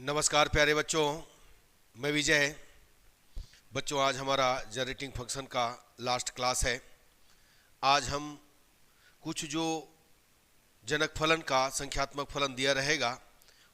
नमस्कार प्यारे बच्चों, मैं विजय। बच्चों, आज हमारा जनरेटिंग फंक्शन का लास्ट क्लास है। आज हम कुछ जो जनक फलन का संख्यात्मक फलन दिया रहेगा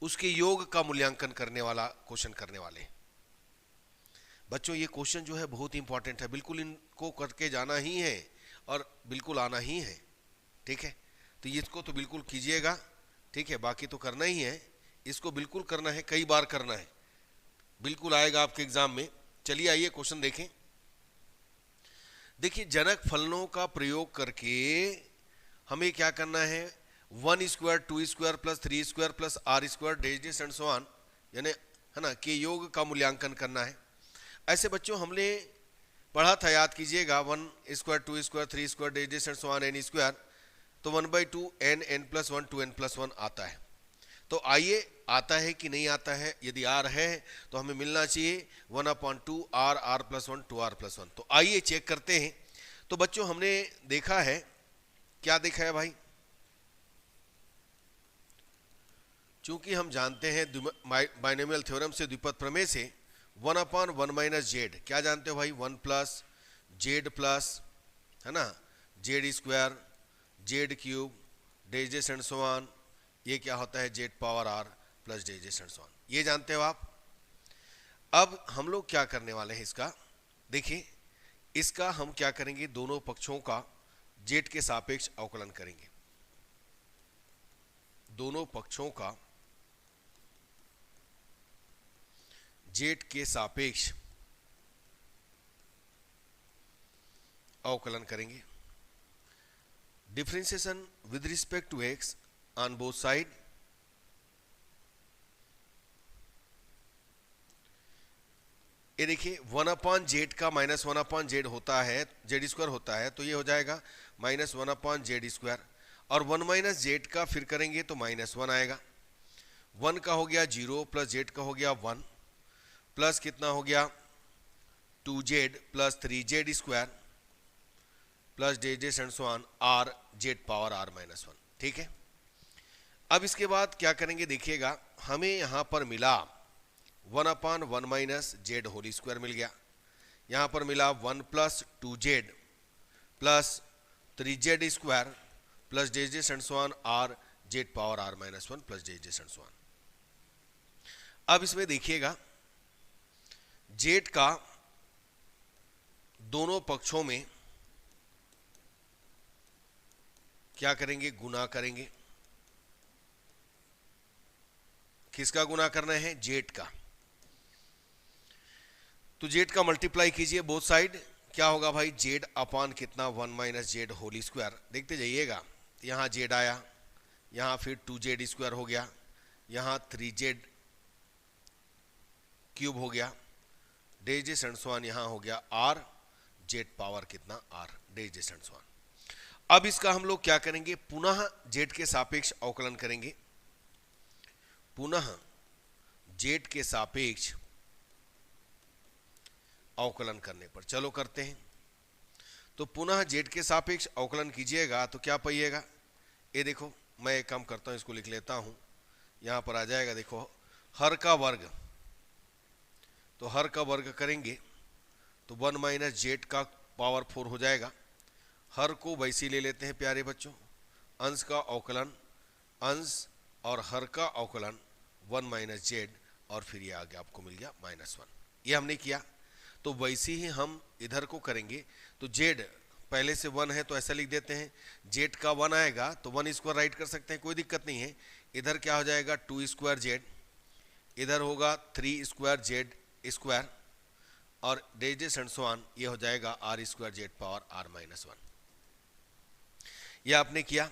उसके योग का मूल्यांकन करने वाला क्वेश्चन करने वाले हैं। बच्चों, ये क्वेश्चन जो है बहुत इंपॉर्टेंट है, बिल्कुल इनको करके जाना ही है और बिल्कुल आना ही है। ठीक है, तो इसको तो बिल्कुल कीजिएगा। ठीक है, बाकी तो करना ही है, इसको बिल्कुल करना है, कई बार करना है, बिल्कुल आएगा आपके एग्जाम में। चलिए आइए क्वेश्चन देखें। देखिए, जनक फलनों का प्रयोग करके हमें क्या करना है, 1² 2² plus 3² plus r² days and so on, यानी है ना, के योग का मूल्यांकन करना है। ऐसे बच्चों हमने पढ़ा था, याद कीजिएगा, 1² 2² 3² days and so on n², तो 1/2 n+1 2n+1 आता है। तो आइए, आता है कि नहीं आता है। यदि r है तो हमें मिलना चाहिए 1/2 r+1 2r+1। तो आइए चेक करते हैं। तो बच्चों, हमने देखा है, क्या देखा है भाई, चूंकि हम जानते हैं बाइनोमियल थ्योरम से, द्विपद प्रमेय से, 1/1 - z, क्या जानते हो भाई, 1 प्लस जेड प्लस, है ना, z² z³ doses and so on, ये क्या होता है, z⁻r plus dashes and so on, ये जानते हो आप। अब हम लोग क्या करने वाले हैं इसका, देखिए, इसका हम क्या करेंगे, दोनों पक्षों का z के सापेक्ष अवकलन करेंगे। दोनों पक्षों का z के सापेक्ष अवकलन करेंगे। Differentiation with respect to x on both side, ये देखिए 1/z का -1/z होता है, z² होता है, तो ये हो जाएगा -1/z², और 1 - z का फिर करेंगे तो -1 आएगा। 1 का हो गया 0 प्लस z का हो गया 1 प्लस कितना हो गया 2z plus 3z² plus dashes and so on r z⁻r−1। ठीक है, अब इसके बाद क्या करेंगे, देखिएगा, हमें यहां पर मिला 1/1 - z होल स्क्वायर मिल गया, यहां पर मिला 1 plus 2z plus 3z² plus dashes and so on r z⁻r−1 plus dashes and so on. अब इसमें देखिएगा, z का दोनों पक्षों में क्या करेंगे, गुना करेंगे। किसका गुना करना है, z का। तो z का मल्टीप्लाई कीजिए बोथ साइड, क्या होगा भाई, z अपान कितना 1 - z होल स्क्वायर। देखते जाइएगा, यहाँ z आया, यहाँ फिर 2z² हो गया, यहाँ 3z³ हो गया, डेजेस एंड सो ऑन, यहाँ हो गया r z⁻ कितना r doses and so on. अब इसका हम लोग क्या करेंगे, पुनः z के सापेक्ष अवकलन करेंगे। पुनः z के सापेक्ष अवकलन करने पर, चलो करते हैं। तो पुनः z के सापेक्ष अवकलन कीजिएगा तो क्या पाइएगा, ये देखो, मैं एक काम करता हूं, इसको लिख लेता हूं, यहां पर आ जाएगा, देखो, हर का वर्ग, तो हर का वर्ग करेंगे तो 1 - z का पावर 4 हो जाएगा। हर को वैसे ले लेते हैं प्यारे बच्चों, अंश का अवकलन, अंश और हर का अवकलन 1 - z, और फिर ये आगे आपको मिल गया -1। ये हमने किया। तो वैसे ही हम इधर को करेंगे, तो z पहले से 1 है तो ऐसा लिख देते हैं, z का 1 आएगा तो 1² राइट कर सकते हैं, कोई दिक्कत नहीं है। इधर क्या हो जाएगा 2² z, इधर होगा 3² z², और डेजेस एंड सो ऑन, ये हो जाएगा r² z⁻r−1। ये आपने किया।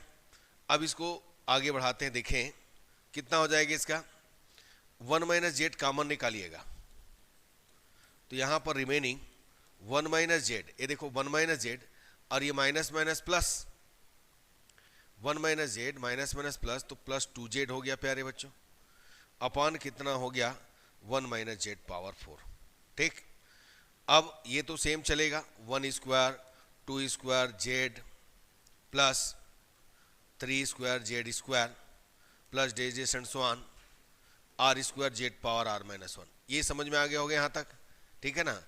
अब इसको आगे बढ़ाते हैं, देखें कितना हो जाएगा इसका, 1 - z कॉमन निकालिएगा, तो यहां पर रिमेनिंग 1 - z, ये देखो 1 - z, और ये minus minus plus, 1 - z minus plus, तो प्लस 2z हो गया प्यारे बच्चों, अपान कितना हो गया 1 - z⁻4। ठीक, अब ये तो सेम चलेगा, 1² 2² z plus 3² z² plus dashes and so on, r square z power r minus 1। ये समझ में आ गया होगा यहाँ तक, ठीक है ना।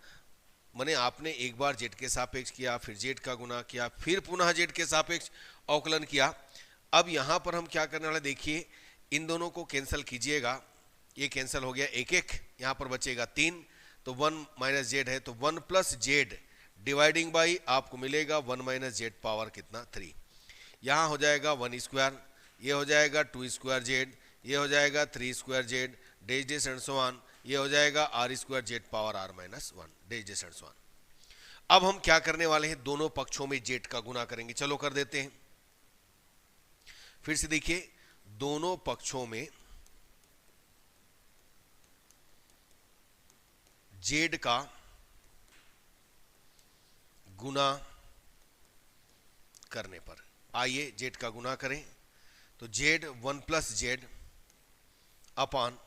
माने आपने एक बार जेड के सापेक्ष किया, फिर जेड का गुना किया, फिर पुनः जेड के सापेक्ष अवकलन किया। अब यहाँ पर हम क्या करने वाले देखिए, इन दोनों को कैंसिल कीजिएगा, ये कैंसिल हो गया, एक एक यहाँ पर बचेगा 3, तो 1 माइनस जेड है, तो 1 प्लस जेड डिवाइडिंग बाई आपको मिलेगा 1 माइनस जेड पावर कितना 3। यहाँ हो जाएगा 1 स्क्वायर, ये हो जाएगा 2 स्क्वायर जेड, ये हो जाएगा 3 square z, dash dash and so on, ये हो जाएगा r square z power r minus 1, dash dash and so on. अब हम क्या करने वाले हैं, दोनों पक्षों में जेड का गुना करेंगे। चलो कर देते हैं। फिर से देखिए, दोनों पक्षों में जेड का गुना करने पर, आइए जेड का गुना करें। तो z 1 plus z upon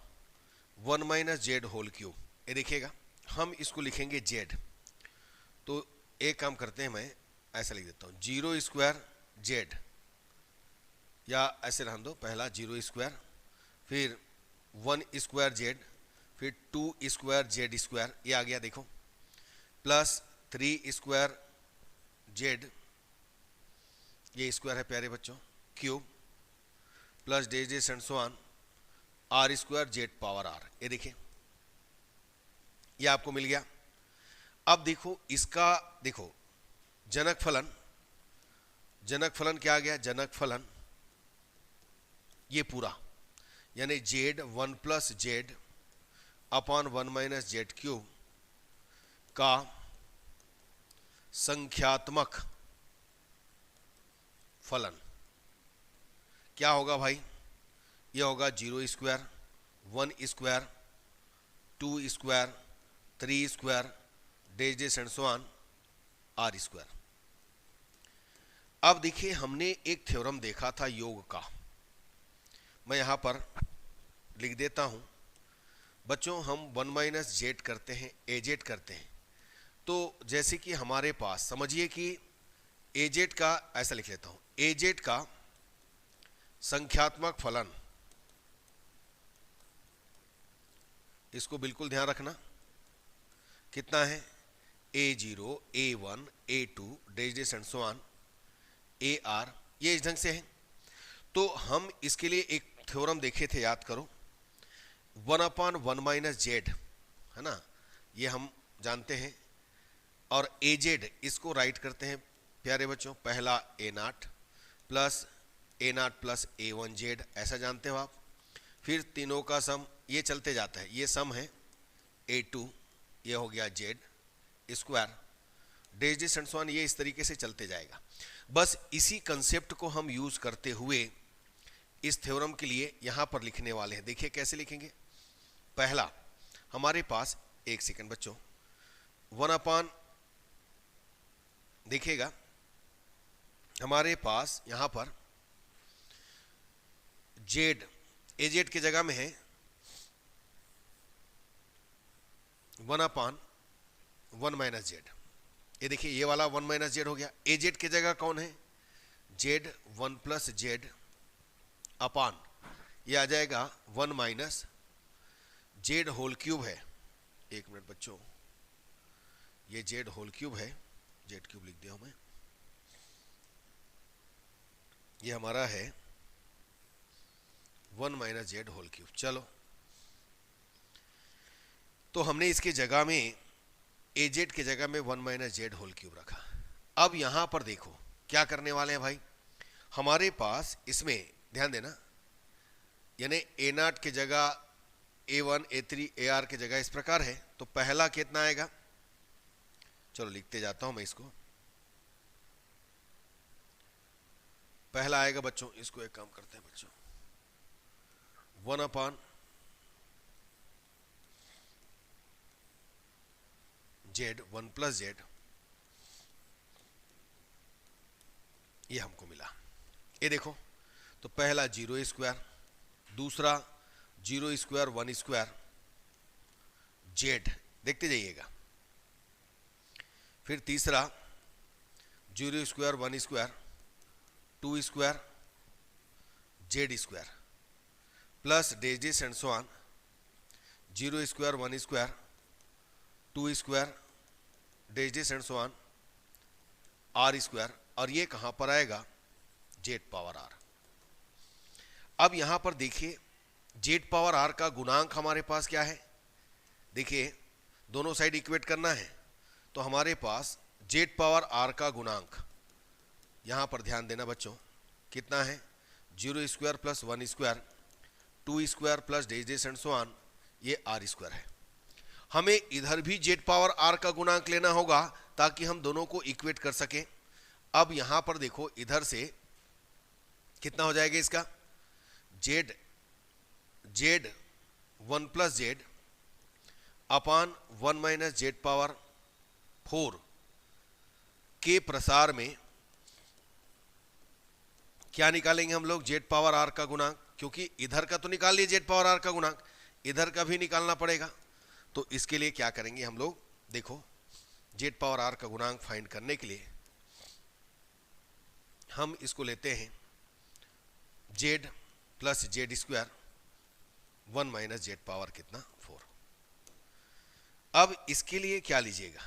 1 minus z whole cube. ये देखिएगा, हम इसको लिखेंगे जेड, तो एक काम करते हैं, मैं ऐसा लिख देता हूँ 0 स्क्वायर जेड, या ऐसे रहने दो, पहला 0 स्क्वायर, फिर 1 स्क्वायर जेड, फिर 2 स्क्वायर जेड स्क्वायर, ये आ गया देखो, प्लस 3 स्क्वायर जेड, ये स्क्वायर है प्यारे बच्चों, cube, plus dash dash and so on r square z power r. ये देखिए, ये आपको मिल गया। अब देखो इसका, देखो जनक फलन, जनक फलन क्या आ गया, जनक फलन ये पूरा, यानी z 1 plus z upon 1 minus z cube का संख्यात्मक फलन क्या होगा भाई, ये होगा 0 square, 1 square, 2 square, 3 square, dash dash and so on r square. अब देखिए, हमने एक थ्योरम देखा था योग का, मैं यहां पर लिख देता हूं बच्चों। हम 1 माइनस जेड करते हैं, ए जेड करते हैं, तो जैसे कि हमारे पास समझिए कि ए जेड का, ऐसा लिख लेता हूं, ए जेड का संख्यात्मक फलन, इसको बिल्कुल ध्यान रखना, कितना है, A0, A1, A2, days dash and so on AR, ये इस ढंग से है। तो हम इसके लिए एक थ्योरम देखे थे, याद करो, 1 अपॉन 1 माइनस जेड, है ना, ये हम जानते हैं, और ए जेड इसको राइट करते हैं प्यारे बच्चों, पहला A0 plus A0 plus A1 Z, ऐसा जानते हो आप। फिर तीनों का सम, ये चलते जाता है, ये सम है A2, ये हो गया Z square, dash dash and so on, ये इस तरीके से चलते जाएगा। बस इसी कंसेप्ट को हम यूज करते हुए इस थ्योरम के लिए यहां पर लिखने वाले हैं। देखिए कैसे लिखेंगे। पहला हमारे पास, एक सेकंड बच्चों, 1 अपॉन, देखिएगा हमारे पास यहां पर जेड, ए जेड की जगह में है 1 अपॉन 1 माइनस जेड। ये देखिए, ये वाला 1 माइनस जेड हो गया। ए जेड की जगह कौन है, जेड 1 प्लस जेड अपॉन, ये आ जाएगा 1 माइनस जेड होल क्यूब है। एक मिनट बच्चों, ये जेड होल क्यूब है, जेड क्यूब लिख दिया हूं मैं, ये हमारा है 1 माइनस जेड होल क्यूब। चलो, तो हमने इसके जगह में, ए जेड की जगह में 1 माइनस जेड होल क्यूब रखा। अब यहां पर देखो क्या करने वाले हैं भाई, हमारे पास इसमें ध्यान देना, यानी A0 की जगह A1, A3, AR की जगह इस प्रकार है, तो पहला कितना आएगा, चलो लिखते जाता हूं मैं इसको। पहला आएगा बच्चों, इसको एक काम करते हैं बच्चों, 1 अपॉन जेड, 1 प्लस जेड, ये हमको मिला। ये देखो, तो पहला 0 स्क्वायर, दूसरा 0 स्क्वायर 1 स्क्वायर जेड, देखते जाइएगा, फिर तीसरा 0 square 1 square 2 square z square, plus dash dash and so on 0 square 1 square 2 square dash dash and so on r square, और ये कहां पर आएगा जेड पावर आर। अब यहां पर देखिए जेड पावर आर का गुणांक हमारे पास क्या है, देखिए दोनों साइड इक्वेट करना है, तो हमारे पास जेड पावर आर का गुणांक यहां पर ध्यान देना बच्चों कितना है, 0 square plus 1 square 2 square plus dash dash and so on, ये आर स्क्वायर है। हमें इधर भी जेड पावर आर का गुणांक लेना होगा ताकि हम दोनों को इक्वेट कर सकें। अब यहां पर देखो इधर से कितना हो जाएगा इसका, Z Z 1 plus z upon 1 minus Z power 4 के प्रसार में क्या निकालेंगे हम लोग, जेड पावर आर का गुणांक, क्योंकि इधर का तो निकाल लिए जेड पावर आर का गुणांक, इधर का भी निकालना पड़ेगा। तो इसके लिए क्या करेंगे हम लोग, देखो जेड पावर आर का गुणांक फाइंड करने के लिए हम इसको लेते हैं Z plus Z square 1 minus Z power कितना 4। अब इसके लिए क्या लीजिएगा,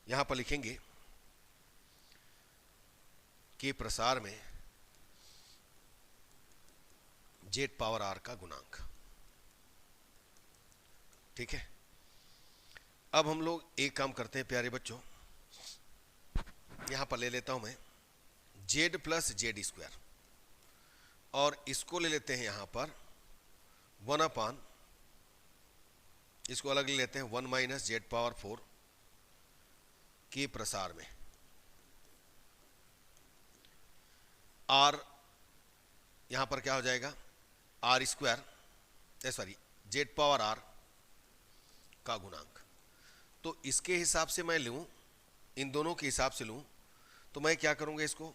यहां पर लिखेंगे के प्रसार में जेड पावर आर का गुणांक, ठीक है। अब हम लोग एक काम करते हैं प्यारे बच्चों, यहां पर ले लेता हूं मैं जेड प्लस जेड स्क्वायर, और इसको ले लेते हैं यहां पर 1 अपान, इसको अलग ले लेते हैं 1 माइनस जेड पावर 4 के प्रसार में आर, यहां पर क्या हो जाएगा r square sorry z power r का गुणांक। तो इसके हिसाब से मैं लूं, इन दोनों के हिसाब से लूं, तो मैं क्या करूंगा, इसको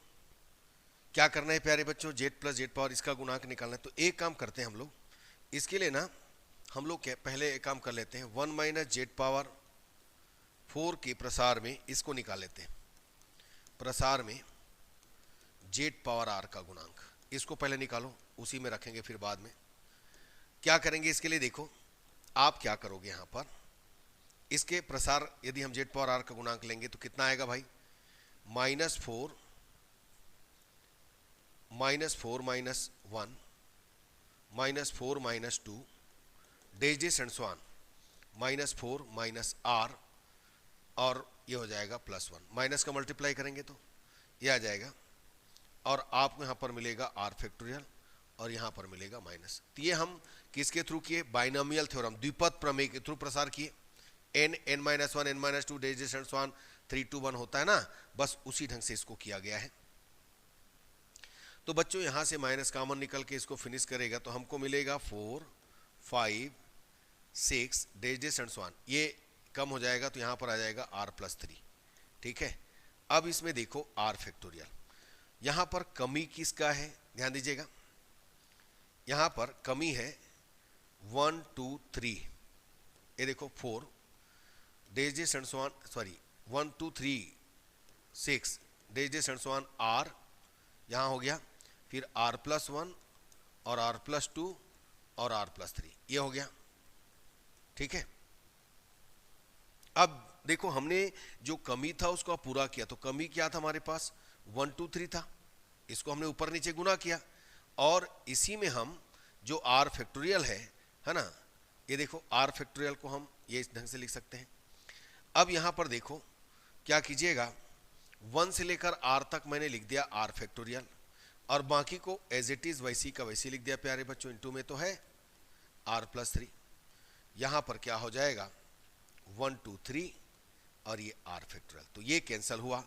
क्या करना है प्यारे बच्चों, जेड प्लस जेड पावर इसका गुणांक निकालना है। तो एक काम करते हैं हम लोग, इसके लिए ना हम लोग पहले एक काम कर लेते हैं 1 माइनस जेड पावर 4 के प्रसार में इसको निकाल लेते हैं, प्रसार में जेड पावर आर का गुणांक, इसको पहले निकालो, उसी में रखेंगे फिर बाद में। क्या करेंगे इसके लिए, देखो आप क्या करोगे, यहां पर इसके प्रसार यदि हम जेड पावर आर का गुणांक लेंगे तो कितना आएगा भाई, -4 -4 -1 -4 -2 dash dash and so on -4 minus r, और ये हो जाएगा +1, माइनस का मल्टीप्लाई करेंगे तो ये आ जाएगा, और आपको यहां पर मिलेगा आर फैक्टोरियल और यहां पर मिलेगा माइनस। तो ये हम किसके थ्रू किए, बाइनोमियल थ्योरम द्विपद प्रमेय के थ्रू प्रसार किए, n n-1 n-2 dash dash and so on 3 to 1 होता है ना, बस उसी ढंग से इसको किया गया है। तो बच्चों यहां से माइनस कॉमन निकल के इसको फिनिश करेगा तो हमको मिलेगा 4 5 6 dash dash and so on, ये कम हो जाएगा तो यहां पर आ जाएगा r+3, ठीक है। अब इसमें देखो r फैक्टोरियल, यहां पर कमी किसका है, ध्यान दीजिएगा, यहां पर कमी है 1 2 3, ये देखो 4 dash dash and so on sorry 1 2 3 6 dash dash and so on r, यहां हो गया, फिर r+1 और r+2 और r+3, ये हो गया, ठीक है। अब देखो हमने जो कमी था उसको पूरा किया, तो कमी क्या था हमारे पास 1 2 3 था, इसको हमने ऊपर नीचे गुना किया, और इसी में हम जो r फैक्टोरियल है ना, ये देखो r फैक्टोरियल को हम ये इस ढंग से लिख सकते हैं। अब यहां पर देखो क्या कीजिएगा, 1 से लेकर r तक मैंने लिख दिया r फैक्टोरियल, और बाकी को एज इट इज वैसी का वैसी लिख दिया प्यारे बच्चों, इनटू में तो है r+3, यहां पर क्या हो जाएगा 1 2 3 और ये r फैक्टोरियल, तो ये कैंसिल हुआ।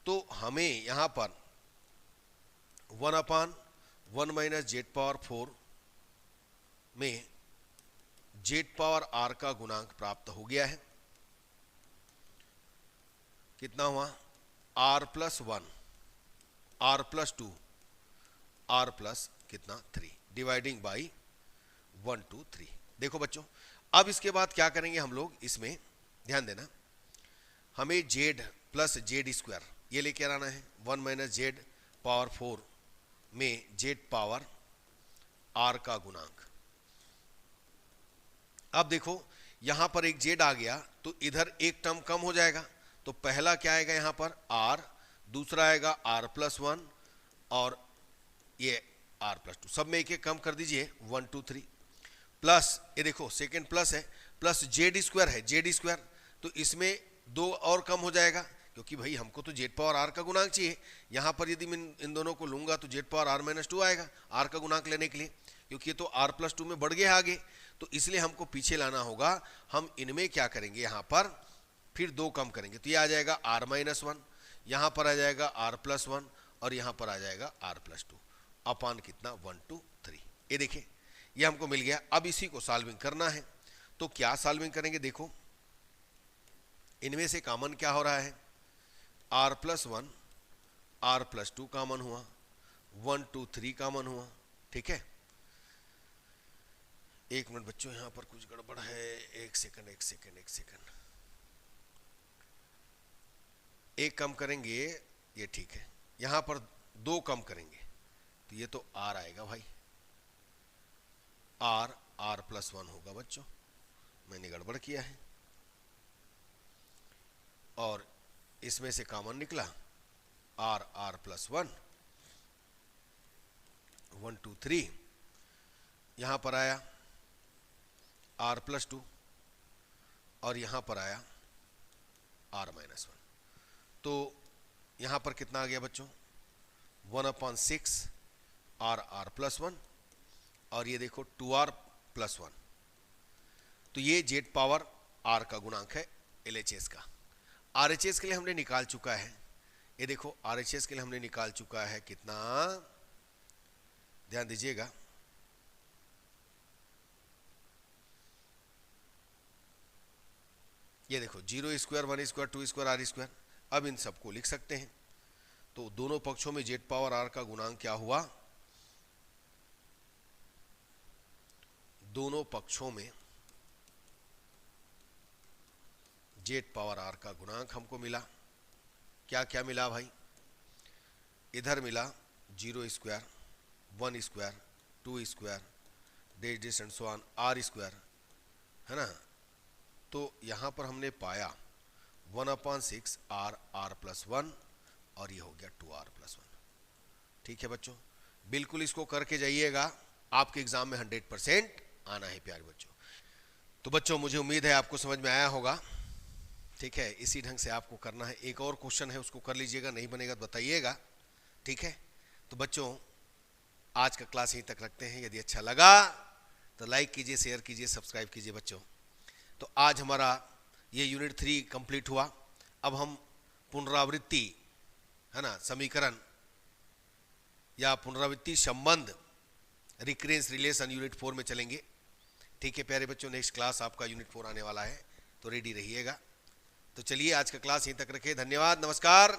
तो हमें यहां पर 1/1 माइनस जेड पावर 4 में जेड पावर r का गुणांक प्राप्त हो गया है, कितना हुआ r+1 r+2 r+3 dividing by 1 2 3। देखो बच्चों अब इसके बाद क्या करेंगे हम लोग, इसमें ध्यान देना, हमें जेड प्लस जेड स्क्वायर ये लेके आना है, 1 माइनस जेड पावर 4 में जेड पावर आर का गुणांक, अब देखो यहां पर एक जेड आ गया तो इधर एक टर्म कम हो जाएगा, तो पहला क्या आएगा यहां पर आर, दूसरा आएगा r+1 और ये r+2, सब में एक एक कम कर दीजिए 1 2 3 प्लस ये देखो सेकेंड प्लस है, प्लस जेड स्क्वायर है, जेड स्क्वायर तो इसमें 2 और कम हो जाएगा, क्योंकि भाई हमको तो जेड पावर आर का गुणांक चाहिए। यहां पर यदि मैं इन दोनों को लूंगा तो जेड पावर r-2 आएगा आर का गुणांक लेने के लिए, क्योंकि ये तो r+2 में बढ़ गया आगे, तो इसलिए हमको पीछे लाना होगा। हम इनमें क्या करेंगे, यहां पर फिर 2 कम करेंगे, तो ये आ जाएगा r-1, यहां पर आ जाएगा r+1 और यहां पर आ जाएगा r+2 अपान कितना 1 2 3। ये देखिए ये हमको मिल गया। अब इसी को सॉल्विंग करना है, तो क्या सॉल्विंग करेंगे, देखो इनमें से कॉमन क्या हो रहा है, r+1 r+2 कॉमन हुआ, 1 2 3 कॉमन हुआ, ठीक है। एक मिनट बच्चों यहां पर कुछ गड़बड़ है, एक सेकंड, एक कम करेंगे ये ठीक है, यहां पर 2 कम करेंगे तो ये तो r आएगा भाई, r+1 होगा बच्चों, मैंने गड़बड़ किया है। और इसमें से कॉमन निकला r+1 1 2 3, यहां पर आया r+2 और यहां पर आया r-1, तो यहां पर कितना आ गया बच्चों 1/6 r+1 और ये देखो 2r+1, तो ये जेड पावर r का गुणांक है LHS का। RHS के लिए हमने निकाल चुका है, ये देखो RHS के लिए हमने निकाल चुका है कितना, ध्यान दीजिएगा, ये देखो 0 square 1 square 2 square r square. अब इन सबको लिख सकते हैं, तो दोनों पक्षों में जेड पावर r का गुणांक क्या हुआ, दोनों पक्षों में जेड पावर r का गुणांक हमको मिला। क्या क्या मिला भाई, इधर मिला 0 square 1 square 2 square dash and so on r square, है ना। तो यहां पर हमने पाया 1/6 r+1 और ये हो गया 2r+1, ठीक है बच्चों। बिल्कुल इसको करके जाइएगा, आपके एग्जाम में 100% आना है प्यारे बच्चों। तो बच्चों मुझे उम्मीद है आपको समझ में आया होगा, ठीक है, इसी ढंग से आपको करना है। एक और क्वेश्चन है उसको कर लीजिएगा, नहीं बनेगा तो बताइएगा, ठीक है। तो बच्चों आज का क्लास यहीं तक रखते हैं, यदि अच्छा लगा तो लाइक कीजिए, शेयर कीजिए, सब्सक्राइब कीजिए बच्चों। तो आज हमारा ये यूनिट 3 कंप्लीट हुआ। अब हम पुनरावृत्ति, है ना, समीकरण या पुनरावृत्ति संबंध रिकरेंस रिलेशन यूनिट 4 में चलेंगे, ठीक है प्यारे बच्चों। नेक्स्ट क्लास आपका यूनिट 4 आने वाला है, तो रेडी रहिएगा। तो चलिए आज का क्लास यहीं तक रखें, धन्यवाद, नमस्कार।